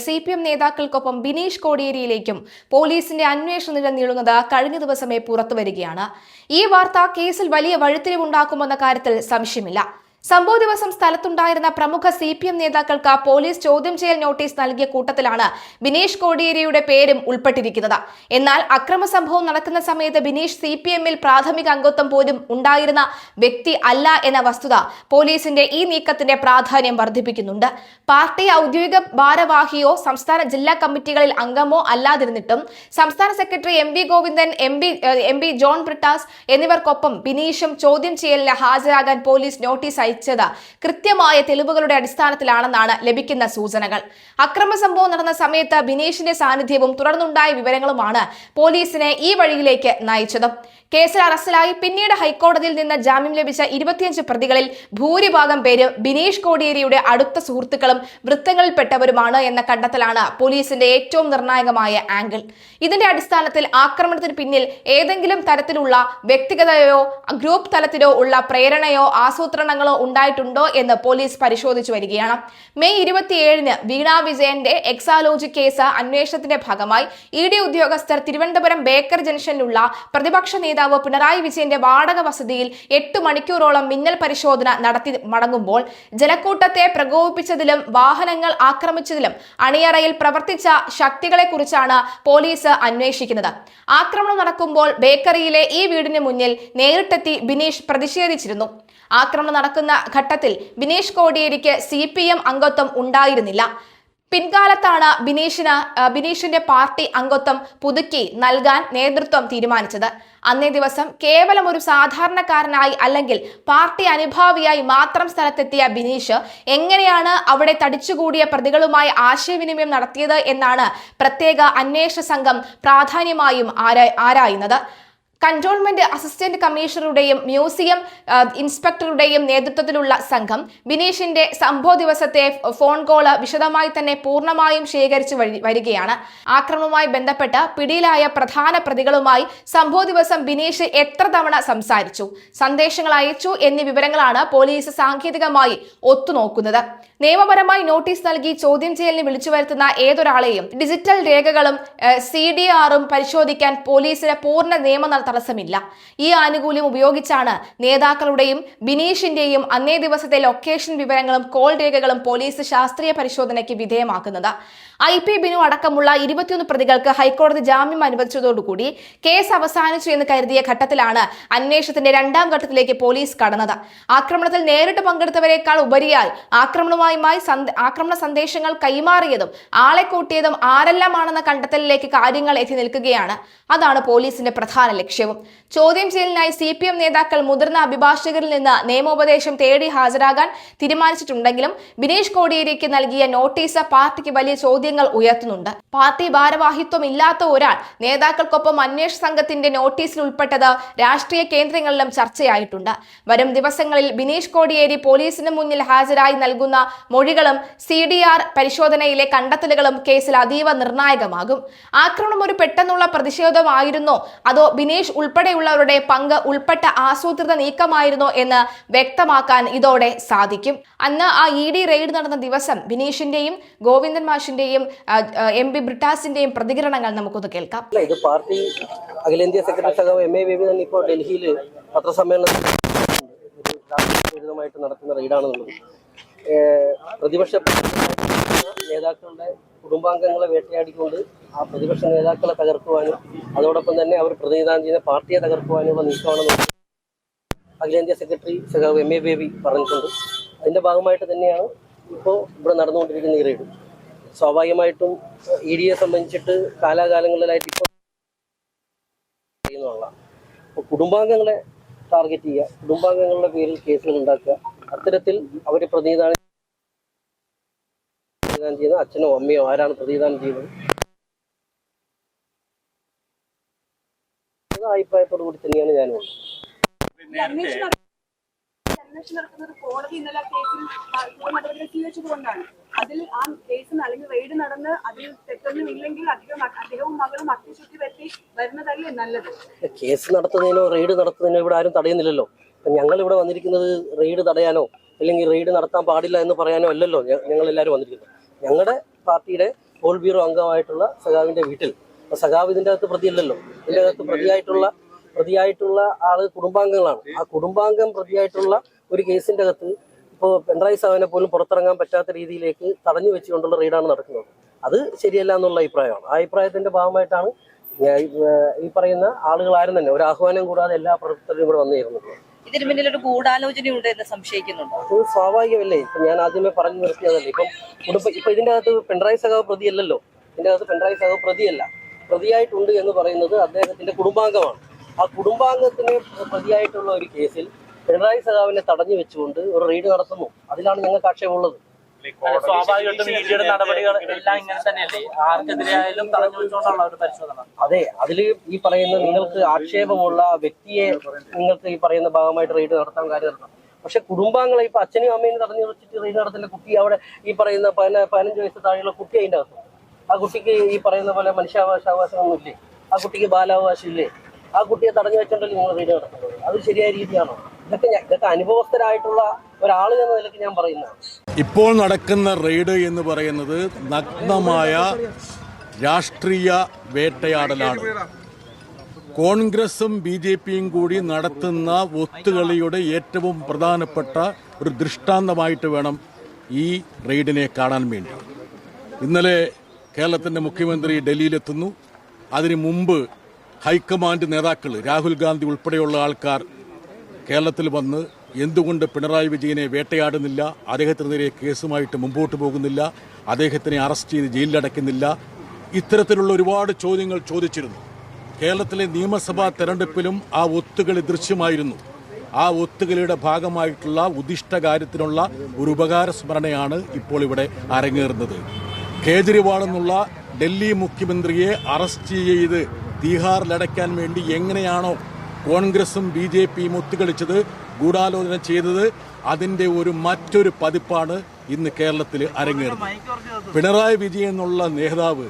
CPM നേതാക്കൾക്കൊപ്പം Bineesh കോടിയേരിയിലേക്കും പോലീസിന്റെ അന്വേഷണ നില നീളുന്നത് കഴിഞ്ഞ ദിവസമേ പുറത്തുവരികയാണ്. ഈ വാർത്ത കേസിൽ വലിയ വഴിത്തിരിവുണ്ടാക്കുമെന്ന കാര്യത്തിൽ സംശയമില്ല. സംഭവ ദിവസം സ്ഥലത്തുണ്ടായിരുന്ന പ്രമുഖ CPM നേതാക്കൾക്ക് പോലീസ് ചോദ്യം ചെയ്യൽ നോട്ടീസ് നൽകിയ കൂട്ടത്തിലാണ് ബിനീഷ് കോടിയേരിയുടെ പേരും ഉൾപ്പെട്ടിരിക്കുന്നത്. എന്നാൽ അക്രമ സംഭവം നടക്കുന്ന സമയത്ത് ബിനീഷ് CPMൽ പ്രാഥമിക അംഗത്വം പോലും ഉണ്ടായിരുന്ന വ്യക്തി അല്ല എന്ന വസ്തുത പോലീസിന്റെ ഈ നീക്കത്തിന്റെ പ്രാധാന്യം വർദ്ധിപ്പിക്കുന്നുണ്ട്. പാർട്ടി ഔദ്യോഗിക ഭാരവാഹിയോ സംസ്ഥാന ജില്ലാ കമ്മിറ്റികളിൽ അംഗമോ അല്ലാതിരുന്നിട്ടും സംസ്ഥാന secretary MV Govindan, MP John Brittas എന്നിവർക്കൊപ്പം ബിനീഷും ചോദ്യം ചെയ്യലിന് ഹാജരാകാൻ പോലീസ് നോട്ടീസ് കൃത്യമായ തെളിവുകളുടെ അടിസ്ഥാനത്തിലാണെന്നാണ് ലഭിക്കുന്ന സൂചനകൾ. അക്രമ സംഭവം നടന്ന സമയത്ത് ബിനീഷിന്റെ സാന്നിധ്യവും തുടർന്നുണ്ടായ വിവരങ്ങളുമാണ് പോലീസിനെ ഈ വഴിയിലേക്ക് നയിച്ചത്. കേസിൽ അറസ്റ്റിലായി പിന്നീട് ഹൈക്കോടതിയിൽ നിന്ന് ജാമ്യം ലഭിച്ച 25 പ്രതികളിൽ ഭൂരിഭാഗം പേര് ബിനീഷ് കോടിയേരിയുടെ അടുത്ത സുഹൃത്തുക്കളും വൃത്തങ്ങളിൽപ്പെട്ടവരുമാണ് എന്ന കണ്ടെത്തലാണ് പോലീസിന്റെ ഏറ്റവും നിർണായകമായ ആംഗിൾ. ഇതിന്റെ അടിസ്ഥാനത്തിൽ ആക്രമണത്തിന് പിന്നിൽ ഏതെങ്കിലും തരത്തിലുള്ള വ്യക്തിഗതയോ ഗ്രൂപ്പ് തലത്തിലോ ഉള്ള പ്രേരണയോ ആസൂത്രണങ്ങളോ ഉണ്ടായിട്ടുണ്ടോ എന്ന് പോലീസ് പരിശോധിച്ചു വരികയാണ്. മെയ് 27-ന് വീണ വിജയന്റെ എക്സാലോജി കേസ് അന്വേഷണത്തിന്റെ ഭാഗമായി ED ഉദ്യോഗസ്ഥർ തിരുവനന്തപുരം ബേക്കർ ജംഗ്ഷനിലുള്ള പ്രതിപക്ഷ നേതാവ് പിണറായി വിജയന്റെ വാടക വസതിയിൽ 8 മണിക്കൂറോളം മിന്നൽ പരിശോധന നടത്തി മടങ്ങുമ്പോൾ ജനക്കൂട്ടത്തെ പ്രകോപിപ്പിച്ചതിലും വാഹനങ്ങൾ ആക്രമിച്ചതിലും അണിയറയിൽ പ്രവർത്തിച്ച ശക്തികളെ കുറിച്ചാണ് പോലീസ് അന്വേഷിക്കുന്നത്. ആക്രമണം നടക്കുമ്പോൾ ബേക്കറിയിലെ ഈ വീടിന് മുന്നിൽ നേരിട്ടെത്തി ബിനീഷ് പ്രതിഷേധിച്ചിരുന്നു. ആക്രമണം നടക്കുന്ന ഘട്ടത്തിൽ ബിനീഷ് കോടിയേരിക്ക് CPM അംഗത്വം ഉണ്ടായിരുന്നില്ല. പിൻകാലത്താണ് ബിനീഷിന്റെ പാർട്ടി അംഗത്വം പുതുക്കി നൽകാൻ നേതൃത്വം തീരുമാനിച്ചത്. അന്നേ ദിവസം കേവലം ഒരു സാധാരണക്കാരനായി അല്ലെങ്കിൽ പാർട്ടി അനുഭാവിയായി മാത്രം സ്ഥലത്തെത്തിയ ബിനീഷ് എങ്ങനെയാണ് അവിടെ തടിച്ചുകൂടിയ പ്രതികളുമായി ആശയവിനിമയം നടത്തിയത് എന്നാണ് പ്രത്യേക അന്വേഷണ സംഘം പ്രാധാന്യമായും ആരായുന്നത്. കന്റോൺമെന്റ് അസിസ്റ്റന്റ് കമ്മീഷണറുടെയും മ്യൂസിയം ഇൻസ്പെക്ടറുടെയും നേതൃത്വത്തിലുള്ള സംഘം ബിനീഷിന്റെ സംഭവ ദിവസത്തെ ഫോൺ കോള് വിശദമായി തന്നെ പൂർണ്ണമായും ശേഖരിച്ചു വരികയാണ്. ആക്രമണവുമായി ബന്ധപ്പെട്ട് പിടിയിലായ പ്രധാന പ്രതികളുമായി സംഭവ ദിവസം ബിനീഷ് എത്ര തവണ സംസാരിച്ചു, സന്ദേശങ്ങൾ അയച്ചു എന്നീ വിവരങ്ങളാണ് പോലീസ് സാങ്കേതികമായി ഒത്തുനോക്കുന്നത്. നിയമപരമായി നോട്ടീസ് നൽകി ചോദ്യം ചെയ്യലിന് വിളിച്ചു വരുത്തുന്ന ഏതൊരാളെയും ഡിജിറ്റൽ രേഖകളും CDR-ഉം പരിശോധിക്കാൻ പോലീസിന് പൂർണ്ണ നിയമ തടസ്സമില്ല. ഈ ആനുകൂല്യം ഉപയോഗിച്ചാണ് നേതാക്കളുടെയും ബിനീഷിന്റെയും അന്നേ ദിവസത്തെ ലൊക്കേഷൻ വിവരങ്ങളും കോൾ രേഖകളും പോലീസ് ശാസ്ത്രീയ പരിശോധനയ്ക്ക് വിധേയമാക്കുന്നത്. IP ബിനു അടക്കമുള്ള 21 പ്രതികൾക്ക് ഹൈക്കോടതി ജാമ്യം അനുവദിച്ചതോടുകൂടി കേസ് അവസാനിച്ചു എന്ന് കരുതിയ ഘട്ടത്തിലാണ് അന്വേഷണത്തിന്റെ 2ാം ഘട്ടത്തിലേക്ക് പോലീസ് കടന്നത്. ആക്രമണത്തിൽ നേരിട്ട് പങ്കെടുത്തവരെക്കാൾ ഉപരിയായി ആക്രമണ സന്ദേശങ്ങൾ കൈമാറിയതും ആളെ കൂട്ടിയതും ആരെല്ലാമാണെന്ന കണ്ടെത്തലിലേക്ക് കാര്യങ്ങൾ എത്തി നിൽക്കുകയാണ്. അതാണ് പോലീസിന്റെ പ്രധാന ലക്ഷ്യവും. ചോദ്യം ചെയ്യലിനായി CPM നേതാക്കൾ മുതിർന്ന അഭിഭാഷകരിൽ നിന്ന് നിയമോപദേശം തേടി ഹാജരാകാൻ തീരുമാനിച്ചിട്ടുണ്ടെങ്കിലും ബിനീഷ് കോടിയേരിക്ക് നൽകിയ നോട്ടീസ് പാർട്ടിക്ക് വലിയ ചോദ്യങ്ങൾ ഉയർത്തുന്നുണ്ട്. പാർട്ടി ഭാരവാഹിത്വം ഇല്ലാത്ത ഒരാൾ നേതാക്കൾക്കൊപ്പം അന്വേഷണ സംഘത്തിന്റെ നോട്ടീസിൽ ഉൾപ്പെട്ടത് രാഷ്ട്രീയ കേന്ദ്രങ്ങളിലും ചർച്ചയായിട്ടുണ്ട്. വരും ദിവസങ്ങളിൽ ബിനീഷ് കോടിയേരി പോലീസിന് മുന്നിൽ ഹാജരായി നൽകുന്ന മൊഴികളും CDR പരിശോധനയിലെ കണ്ടെത്തലുകളും കേസിൽ അതീവ നിർണായകമാകും. ആക്രമണം ഒരു പെട്ടെന്നുള്ള പ്രതിഷേധമായിരുന്നോ അതോ ബിനീഷ് ഉൾപ്പെടെയുള്ളവരുടെ പങ്ക് ഉൾപ്പെട്ട ആസൂത്രിത നീക്കമായിരുന്നോ എന്ന് വ്യക്തമാക്കാൻ ഇതോടെ സാധിക്കും. അന്ന് ആ ED റെയ്ഡ് നടന്ന ദിവസം ബിനീഷിന്റെയും ഗോവിന്ദൻ മാഷിന്റെയും MP ബ്രിട്ടാസിന്റെയും പ്രതികരണങ്ങൾ നമുക്കൊന്ന് കേൾക്കാം. ഇത് പാർട്ടി അഖിലേന്ത്യാ സെക്രട്ടറി സഖാവ് MA ബേബി തന്നെ ഇപ്പോൾ ഡൽഹിയിൽ പത്രസമ്മേളനമായിട്ട് നടത്തുന്ന റെയ്ഡാണെന്നുള്ളത്. പ്രതിപക്ഷ നേതാക്കളുടെ കുടുംബാംഗങ്ങളെ വേട്ടയാടിക്കൊണ്ട് ആ പ്രതിപക്ഷ നേതാക്കളെ തകർക്കുവാനും അതോടൊപ്പം തന്നെ അവർ പ്രതിനിധാനം ചെയ്യുന്ന പാർട്ടിയെ തകർക്കുവാനുള്ള നീക്കമാണെന്ന് അഖിലേന്ത്യാ സെക്രട്ടറി സഖാവ് MA ബേബി പറഞ്ഞിട്ടുണ്ട്. അതിന്റെ ഭാഗമായിട്ട് തന്നെയാണ് ഇപ്പോൾ ഇവിടെ നടന്നുകൊണ്ടിരിക്കുന്ന ഈ റെയ്ഡ്. സ്വാഭാവികമായിട്ടും EDയെ സംബന്ധിച്ചിട്ട് കാലാകാലങ്ങളിലായിട്ട് ഇപ്പോൾ കുടുംബാംഗങ്ങളെ ടാർഗറ്റ് ചെയ്യുക, കുടുംബാംഗങ്ങളുടെ പേരിൽ കേസുകൾ ഉണ്ടാക്കുക, അത്തരത്തിൽ അവർ പ്രതിനിധാനം ചെയ്യുന്ന അച്ഛനോ അമ്മയോ ആരാണ് പ്രതിനിധാനം ചെയ്യുന്നത് അഭിപ്രായത്തോടു കൂടി തന്നെയാണ് ഞാനും. കോടതി ഇന്നലെ കേസിൽ നടപടി സ്വീകരിച്ചതുകൊണ്ടാണ് അതിൽ ആ കേസ് അല്ലെങ്കിൽ റെയ്ഡ് നടന്ന് അതിൽ തെറ്റൊന്നും ഇല്ലെങ്കിൽ അദ്ദേഹവും മകളും അത്യശുദ്ധി വരുത്തി വരുന്നതല്ലേ നല്ലത്. കേസ് നടത്തുന്നതിനോ റെയ്ഡ് നടത്തുന്നതിനോ ഇവിടെ ആരും തടയുന്നില്ലല്ലോ. ഞങ്ങൾ ഇവിടെ വന്നിരിക്കുന്നത് റെയ്ഡ് തടയാനോ അല്ലെങ്കിൽ റെയ്ഡ് നടത്താൻ പാടില്ല എന്ന് പറയാനോ അല്ലല്ലോ ഞങ്ങൾ എല്ലാവരും വന്നിരിക്കുന്നത്. ഞങ്ങളുടെ പാർട്ടിയുടെ പോൾ ബ്യൂറോ അംഗമായിട്ടുള്ള സഖാവിന്റെ വീട്ടിൽ, സഖാവ് ഇതിന്റെ അകത്ത് പ്രതിയല്ലല്ലോ, ഇതിന്റെ അകത്ത് പ്രതിയായിട്ടുള്ള ആള് കുടുംബാംഗങ്ങളാണ്. ആ കുടുംബാംഗം പ്രതിയായിട്ടുള്ള ഒരു കേസിന്റെ അകത്ത് ഇപ്പോൾ പിണറായി സഖാവിനെ പോലും പുറത്തിറങ്ങാൻ പറ്റാത്ത രീതിയിലേക്ക് തടഞ്ഞു വെച്ചുകൊണ്ടുള്ള റെയ്ഡാണ് നടക്കുന്നത്. അത് ശരിയല്ല എന്നുള്ള അഭിപ്രായമാണ്. ആ അഭിപ്രായത്തിന്റെ ഭാഗമായിട്ടാണ് ഈ പറയുന്ന ആളുകളാരും തന്നെ ഒരു ആഹ്വാനം കൂടാതെ എല്ലാ പ്രവർത്തകരും ഇവിടെ വന്നിരുന്നത്. ഇതിന് പിന്നിൽ ഒരു ഗൂഢാലോചനയുണ്ട് എന്ന് സംശയിക്കുന്നുണ്ടോ? അത് സ്വാഭാവികമല്ലേ. ഇപ്പൊ ഞാൻ ആദ്യമേ പറഞ്ഞു നിർത്തിയതല്ലേ. ഇപ്പൊ ഇതിന്റെ അകത്ത് പിണറായി സഖാവ് പ്രതിയല്ലല്ലോ. ഇതിന്റെ അകത്ത് പിണറായി സഖാവ് പ്രതിയല്ല. പ്രതിയായിട്ടുണ്ട് എന്ന് പറയുന്നത് അദ്ദേഹത്തിന്റെ കുടുംബാംഗമാണ്. ആ കുടുംബാംഗത്തിന് പ്രതിയായിട്ടുള്ള ഒരു കേസിൽ പിണറായി സഖാവിനെ തടഞ്ഞു വെച്ചുകൊണ്ട് ഒരു റെയ്ഡ് നടത്തുന്നു. അതിലാണ് ഞങ്ങൾക്ക് ആക്ഷേപമുള്ളത്. സ്വാഭാവികമായിട്ടും ഈഡിയുടെ നടപടികൾ എല്ലാം ഇങ്ങനെ തന്നെയല്ലേ, ആർക്കെതിരെയായാലും തടഞ്ഞു വെച്ചുകൊണ്ടുള്ള ഒരു പരിശോധന. അതെ, അതില് ഈ പറയുന്ന നിങ്ങൾക്ക് ആക്ഷേപമുള്ള വ്യക്തിയെ നിങ്ങൾക്ക് ഈ പറയുന്ന ഭാഗമായിട്ട് റെയ്ഡ് നടത്താൻ കാര്യം നടത്താം. പക്ഷെ കുടുംബാംഗങ്ങളെ ഇപ്പൊ അച്ഛനും അമ്മയും തടഞ്ഞു വെച്ചിട്ട് റെയ്ഡ് നടത്തുന്ന കുട്ടി അവിടെ ഈ പറയുന്ന 15 വയസ്സ് താഴെയുള്ള കുട്ടി അതിന്റെ അകത്ത്. ആ കുട്ടിക്ക് ഈ പറയുന്ന പോലെ മനുഷ്യാവകാശമൊന്നും ഇല്ലേ? ആ കുട്ടിക്ക് ബാലാവകാശം ഇല്ലേ? ആ കുട്ടിയെ തടഞ്ഞു വെച്ചോണ്ടല്ലേ നിങ്ങൾ റെയ്ഡ് നടത്തുന്നത്? അത് ശരിയായ രീതിയാണോ? ഇതൊക്കെ അനുഭവസ്ഥരായിട്ടുള്ള ഒരാൾ എന്ന നിലയ്ക്ക് ഞാൻ പറയുന്നതാണ്. ഇപ്പോൾ നടക്കുന്ന റെയ്ഡ് എന്ന് പറയുന്നത് നഗ്നമായ രാഷ്ട്രീയ വേട്ടയാടലാണ്. കോൺഗ്രസും BJPയും കൂടി നടത്തുന്ന ഒത്തുകളിയുടെ ഏറ്റവും പ്രധാനപ്പെട്ട ഒരു ദൃഷ്ടാന്തമായിട്ട് വേണം ഈ റെയ്ഡിനെ കാണാൻ വേണ്ടി. ഇന്നലെ കേരളത്തിൻ്റെ മുഖ്യമന്ത്രി ഡൽഹിയിലെത്തുന്നു. അതിനു മുമ്പ് ഹൈക്കമാൻഡ് നേതാക്കൾ രാഹുൽ ഗാന്ധി ഉൾപ്പെടെയുള്ള ആൾക്കാർ കേരളത്തിൽ വന്ന് എന്തുകൊണ്ട് പിണറായി വിജയനെ വേട്ടയാടുന്നില്ല, അദ്ദേഹത്തിനെതിരെ കേസുമായിട്ട് മുമ്പോട്ട് പോകുന്നില്ല, അദ്ദേഹത്തിനെ അറസ്റ്റ് ചെയ്ത് ജയിലിലടയ്ക്കുന്നില്ല, ഇത്തരത്തിലുള്ള ഒരുപാട് ചോദ്യങ്ങൾ ചോദിച്ചിരുന്നു. കേരളത്തിലെ നിയമസഭാ തെരഞ്ഞെടുപ്പിലും ആ ഒത്തുകളി ദൃശ്യമായിരുന്നു. ആ ഒത്തുകളിയുടെ ഭാഗമായിട്ടുള്ള ഉദിഷ്ട കാര്യത്തിനുള്ള ഒരു ഉപകാര സ്മരണയാണ് ഇപ്പോൾ ഇവിടെ അരങ്ങേറുന്നത്. കേജ്രിവാൾ എന്നുള്ള ഡൽഹി മുഖ്യമന്ത്രിയെ അറസ്റ്റ് ചെയ്ത് തീഹാറിലടയ്ക്കാൻ വേണ്ടി എങ്ങനെയാണോ കോൺഗ്രസും BJPയും ഒത്തുകളിച്ചത്, ഗൂഢാലോചന ചെയ്തത്, അതിൻ്റെ മറ്റൊരു പതിപ്പാണ് ഇന്ന് കേരളത്തിൽ അരങ്ങേറുന്നത്. പിണറായി വിജയൻ എന്നുള്ള നേതാവ്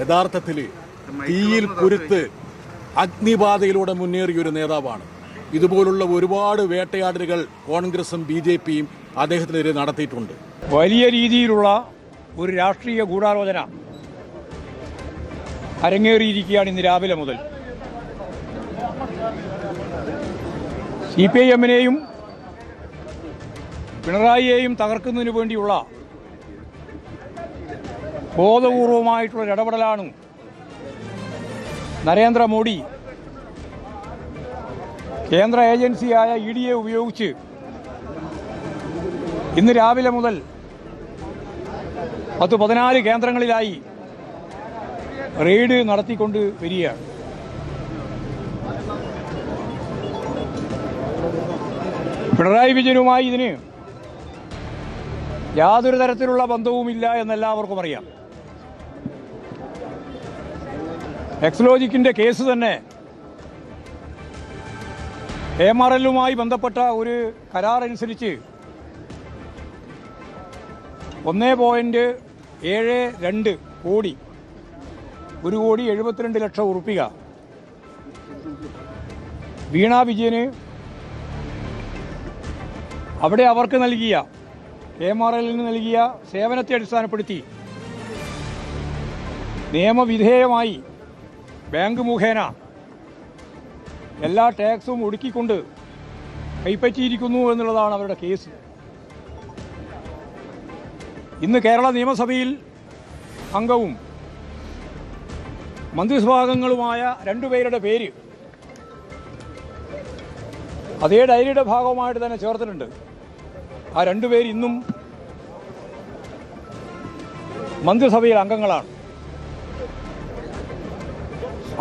യഥാർത്ഥത്തിൽ തീയിൽ കുരുത്ത് അഗ്നിബാധയിലൂടെ മുന്നേറിയൊരു നേതാവാണ്. ഇതുപോലുള്ള ഒരുപാട് വേട്ടയാടലുകൾ കോൺഗ്രസും BJPയും അദ്ദേഹത്തിനെതിരെ നടത്തിയിട്ടുണ്ട്. വലിയ രീതിയിലുള്ള ഒരു രാഷ്ട്രീയ ഗൂഢാലോചന അരങ്ങേറിയിരിക്കുകയാണ് ഇന്ന് രാവിലെ മുതൽ. CPIMനെയും പിണറായിയെയും തകർക്കുന്നതിന് വേണ്ടിയുള്ള ബോധപൂർവമായിട്ടുള്ള ഇടപെടലാണ് നരേന്ദ്രമോദി കേന്ദ്ര ഏജൻസിയായ EDയെ ഉപയോഗിച്ച് ഇന്ന് രാവിലെ മുതൽ 14 കേന്ദ്രങ്ങളിലായി റെയ്ഡ് നടത്തിക്കൊണ്ട് വരികയാണ്. പിണറായി വിജയനുമായി ഇതിന് യാതൊരു തരത്തിലുള്ള ബന്ധവുമില്ല എന്നെല്ലാവർക്കും അറിയാം. എക്സ്ലോജിക്കിൻ്റെ കേസ് തന്നെ MRLുമായി ബന്ധപ്പെട്ട ഒരു കരാർ അനുസരിച്ച് 1.72 കോടി 1,72,00,000 ഉറുപ്പിക വീണ വിജയന് അവിടെ അവർക്ക് നൽകിയ MRLന് നൽകിയ സേവനത്തെ അടിസ്ഥാനപ്പെടുത്തി നിയമവിധേയമായി ബാങ്ക് മുഖേന എല്ലാ ടാക്സും ഒടുക്കിക്കൊണ്ട് കൈപ്പറ്റിയിരിക്കുന്നു എന്നുള്ളതാണ് അവരുടെ കേസ്. ഇന്ന് കേരള നിയമസഭയിൽ അംഗവും മന്ത്രിസഭാംഗങ്ങളുമായ 2 പേരുടെ പേര് അതേ ഡയറിയുടെ ഭാഗമായിട്ട് തന്നെ ചേർത്തിട്ടുണ്ട്. ആ 2 പേര് ഇന്നും മന്ത്രിസഭയിൽ അംഗങ്ങളാണ്.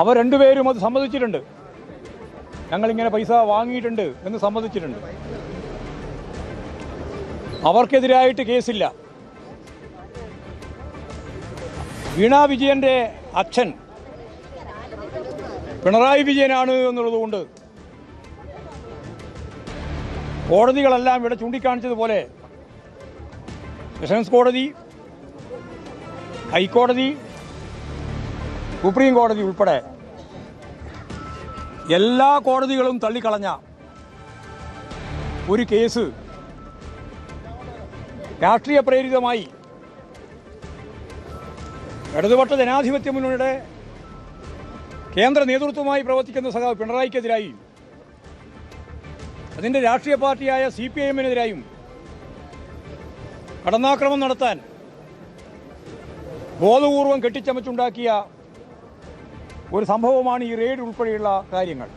അവർ 2 പേരും അത് സമ്മതിച്ചിട്ടുണ്ട്. ഞങ്ങളിങ്ങനെ പൈസ വാങ്ങിയിട്ടുണ്ട് എന്ന് സമ്മതിച്ചിട്ടുണ്ട്. അവർക്കെതിരായിട്ട് കേസില്ല. വീണ വിജയൻ്റെ അച്ഛൻ പിണറായി വിജയനാണ് എന്നുള്ളതുകൊണ്ട് കോടതികളെല്ലാം ഇവിടെ ചൂണ്ടിക്കാണിച്ചതുപോലെ സെഷൻസ് കോടതി, ഹൈക്കോടതി, സുപ്രീം കോടതി ഉൾപ്പെടെ എല്ലാ കോടതികളും തള്ളിക്കളഞ്ഞ ഒരു കേസ് രാഷ്ട്രീയ പ്രേരിതമായി ഇടതുപക്ഷ ജനാധിപത്യ മുന്നണിയുടെ കേന്ദ്ര നേതൃത്വമായി പ്രവർത്തിക്കുന്ന സഖാവ് പിണറായിക്കെതിരായി, അതിൻ്റെ രാഷ്ട്രീയ പാർട്ടിയായ CPIM-നെതിരായും കടന്നാക്രമണം നടത്താൻ ബോധപൂർവം കെട്ടിച്ചമച്ചുണ്ടാക്കിയ ഒരു സംഭവമാണ് ഈ റെയ്ഡ് ഉൾപ്പെടെയുള്ള കാര്യങ്ങൾ.